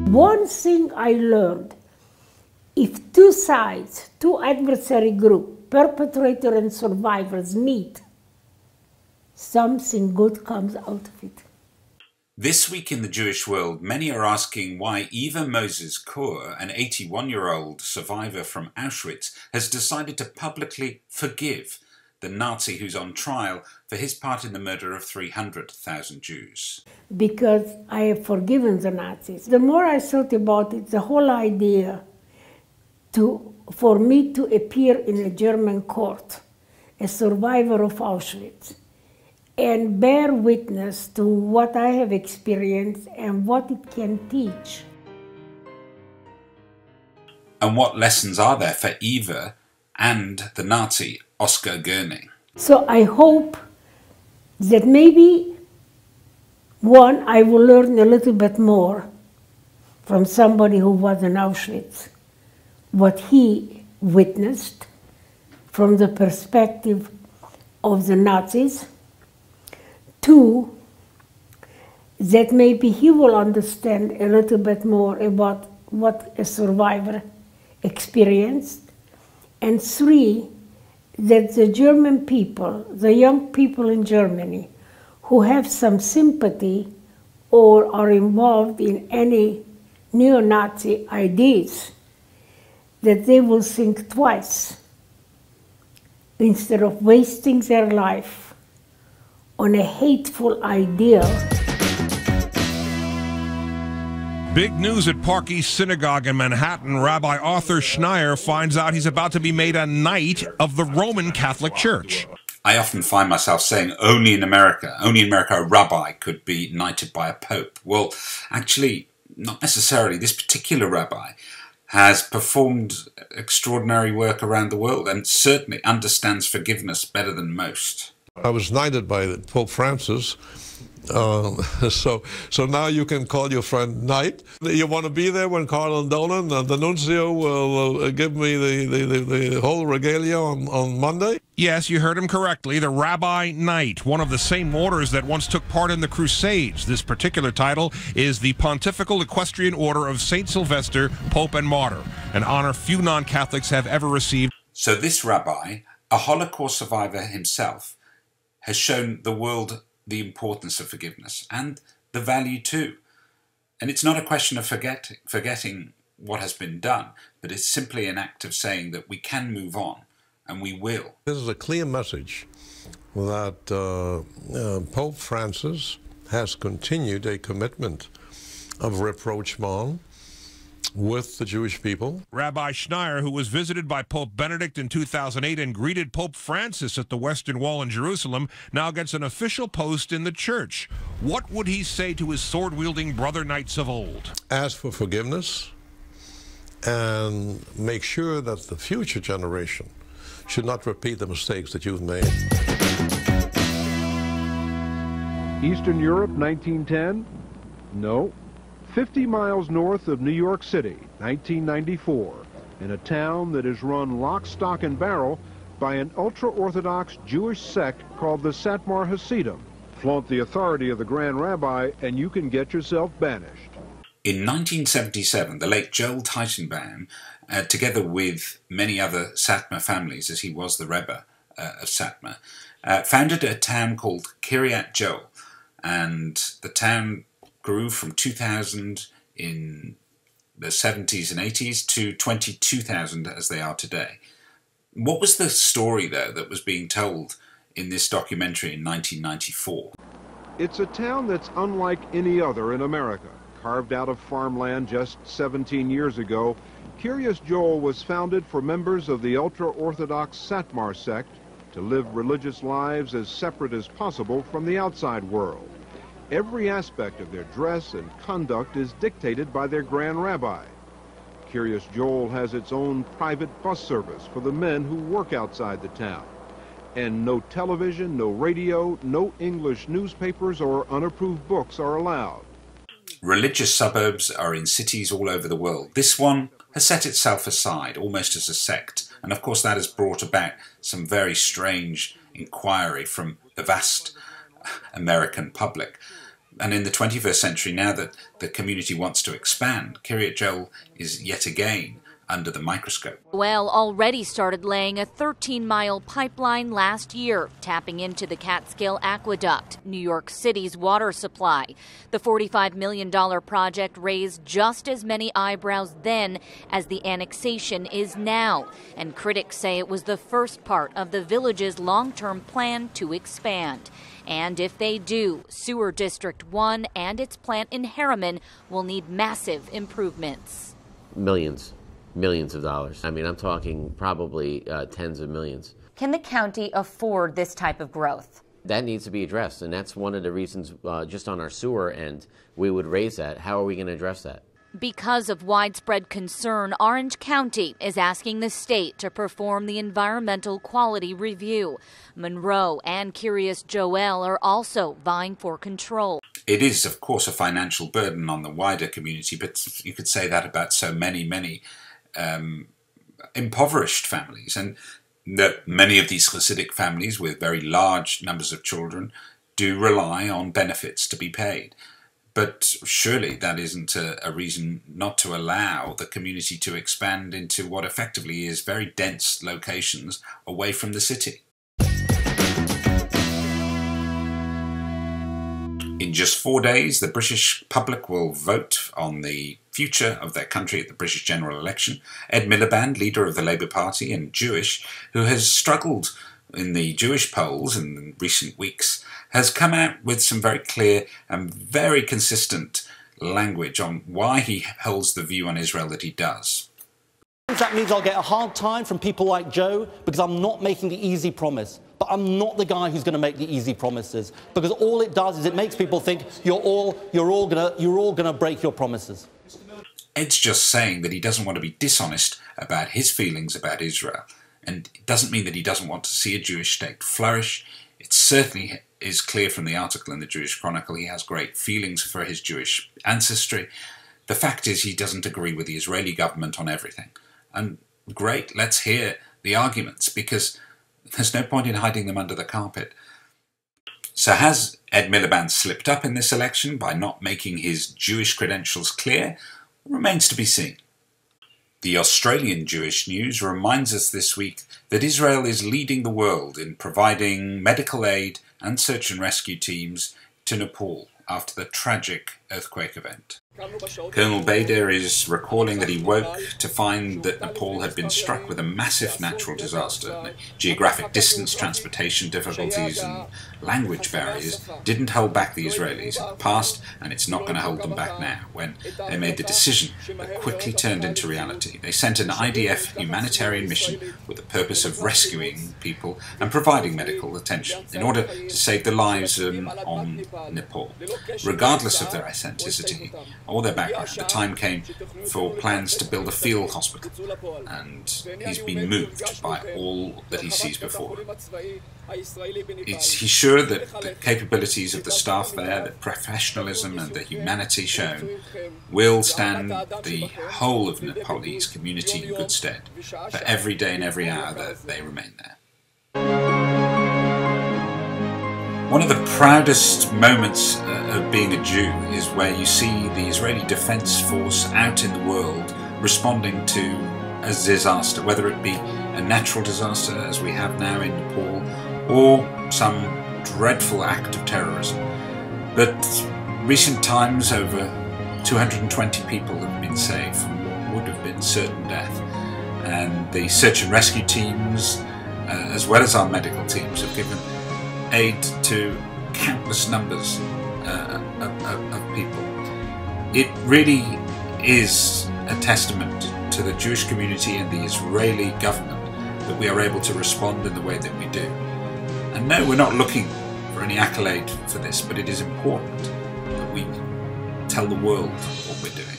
One thing I learned, if two sides, two adversary groups, perpetrator and survivors meet, something good comes out of it. This week in the Jewish world, many are asking why Eva Moses, an 81-year-old survivor from Auschwitz, has decided to publicly forgive the Nazi who's on trial for his part in the murder of 300,000 Jews. Because I have forgiven the Nazis. The more I thought about it, the whole idea for me to appear in a German court, a survivor of Auschwitz, and bear witness to what I have experienced and what it can teach. And what lessons are there for Eva and the Nazi Oskar Goering? So I hope that maybe, one, I will learn a little bit more from somebody who was in Auschwitz, what he witnessed from the perspective of the Nazis. Two, that maybe he will understand a little bit more about what a survivor experienced. And three, that the German people, the young people in Germany, who have some sympathy or are involved in any neo-Nazi ideas, that they will think twice instead of wasting their life on a hateful ideal. Big news at Park East Synagogue in Manhattan. Rabbi Arthur Schneier finds out he's about to be made a knight of the Roman Catholic Church. I often find myself saying only in America a rabbi could be knighted by a pope. Well, actually, not necessarily. This particular rabbi has performed extraordinary work around the world and certainly understands forgiveness better than most. I was knighted by Pope Francis, so now you can call your friend knight. You want to be there when Cardinal Dolan, the nuncio, will give me the whole regalia on Monday? Yes, you heard him correctly. The Rabbi Knight, one of the same orders that once took part in the Crusades. This particular title is the Pontifical Equestrian Order of St. Sylvester, Pope and Martyr, an honor few non-Catholics have ever received. So this rabbi, a Holocaust survivor himself, has shown the world the importance of forgiveness and the value too. And it's not a question of forgetting what has been done, but it's simply an act of saying that we can move on, and we will. This is a clear message that Pope Francis has continued a commitment of rapprochement with the Jewish people. Rabbi Schneier, who was visited by Pope Benedict in 2008 and greeted Pope Francis at the Western Wall in Jerusalem, now gets an official post in the church. What would he say to his sword-wielding brother knights of old? Ask for forgiveness and make sure that the future generation should not repeat the mistakes that you've made. Eastern Europe, 1910? No. 50 miles north of New York City, 1994, in a town that is run lock, stock, and barrel by an ultra-Orthodox Jewish sect called the Satmar Hasidim. Flaunt the authority of the Grand Rabbi and you can get yourself banished. In 1977, the late Joel Teitelbaum, together with many other Satmar families, as he was the Rebbe of Satmar, founded a town called Kiryas Joel, and the town grew from 2,000 in the 70s and 80s to 22,000 as they are today. What was the story, though, that was being told in this documentary in 1994? It's a town that's unlike any other in America. Carved out of farmland just 17 years ago, Kiryas Joel was founded for members of the ultra-Orthodox Satmar sect to live religious lives as separate as possible from the outside world. Every aspect of their dress and conduct is dictated by their Grand Rabbi. Kiryas Joel has its own private bus service for the men who work outside the town. And no television, no radio, no English newspapers or unapproved books are allowed. Religious suburbs are in cities all over the world. This one has set itself aside, almost as a sect. And of course that has brought about some very strange inquiry from the vast American public. And in the 21st century, now that the community wants to expand, Kiryas Joel is yet again under the microscope. Joel already started laying a 13-mile pipeline last year, tapping into the Catskill Aqueduct, New York City's water supply. The $45 million project raised just as many eyebrows then as the annexation is now, and critics say it was the first part of the village's long-term plan to expand. And if they do, Sewer District 1 and its plant in Harriman will need massive improvements. Millions of dollars. I mean, I'm talking probably tens of millions. Can the county afford this type of growth? That needs to be addressed, and that's one of the reasons just on our sewer end we would raise that. How are we going to address that? Because of widespread concern, Orange County is asking the state to perform the environmental quality review. Monroe and Kiryas Joel are also vying for control. It is, of course, a financial burden on the wider community, but you could say that about so many impoverished families, and that many of these Hasidic families with very large numbers of children do rely on benefits to be paid. But surely that isn't a reason not to allow the community to expand into what effectively is very dense locations away from the city. In just 4 days, the British public will vote on the future of their country at the British general election. Ed Milliband, leader of the Labour Party and Jewish, who has struggled in the Jewish polls in recent weeks, has come out with some very clear and very consistent language on why he holds the view on Israel that he does. That means I'll get a hard time from people like Joe because I'm not making the easy promise. But I'm not the guy who's going to make the easy promises, because all it does is it makes people think you're all going to break your promises. Ed's just saying that he doesn't want to be dishonest about his feelings about Israel, and it doesn't mean that he doesn't want to see a Jewish state flourish. It certainly is clear from the article in the Jewish Chronicle he has great feelings for his Jewish ancestry. The fact is he doesn't agree with the Israeli government on everything. And great, let's hear the arguments, because there's no point in hiding them under the carpet. So has Ed Miliband slipped up in this election by not making his Jewish credentials clear? Remains to be seen. The Australian Jewish News reminds us this week that Israel is leading the world in providing medical aid and search and rescue teams to Nepal after the tragic earthquake event. Colonel Bader is recalling that he woke to find that Nepal had been struck with a massive natural disaster. Geographic distance, transportation difficulties and language barriers didn't hold back the Israelis in the past, and it's not going to hold them back now, when they made the decision that quickly turned into reality. They sent an IDF humanitarian mission with the purpose of rescuing people and providing medical attention in order to save the lives on Nepal. Regardless of their ethnicity or their background, the time came for plans to build a field hospital, and he's been moved by all that he sees before him. He's sure that the capabilities of the staff there, the professionalism and the humanity shown, will stand the whole of Nepalese community in good stead for every day and every hour that they remain there. One of the proudest moments of being a Jew is where you see the Israeli Defense Force out in the world responding to a disaster, whether it be a natural disaster as we have now in Nepal, or some dreadful act of terrorism. But recent times, over 220 people have been saved from what would have been certain death, and the search and rescue teams, as well as our medical teams, have given aid to countless numbers of people. It really is a testament to the Jewish community and the Israeli government that we are able to respond in the way that we do. And no, we're not looking for any accolade for this, but it is important that we tell the world what we're doing.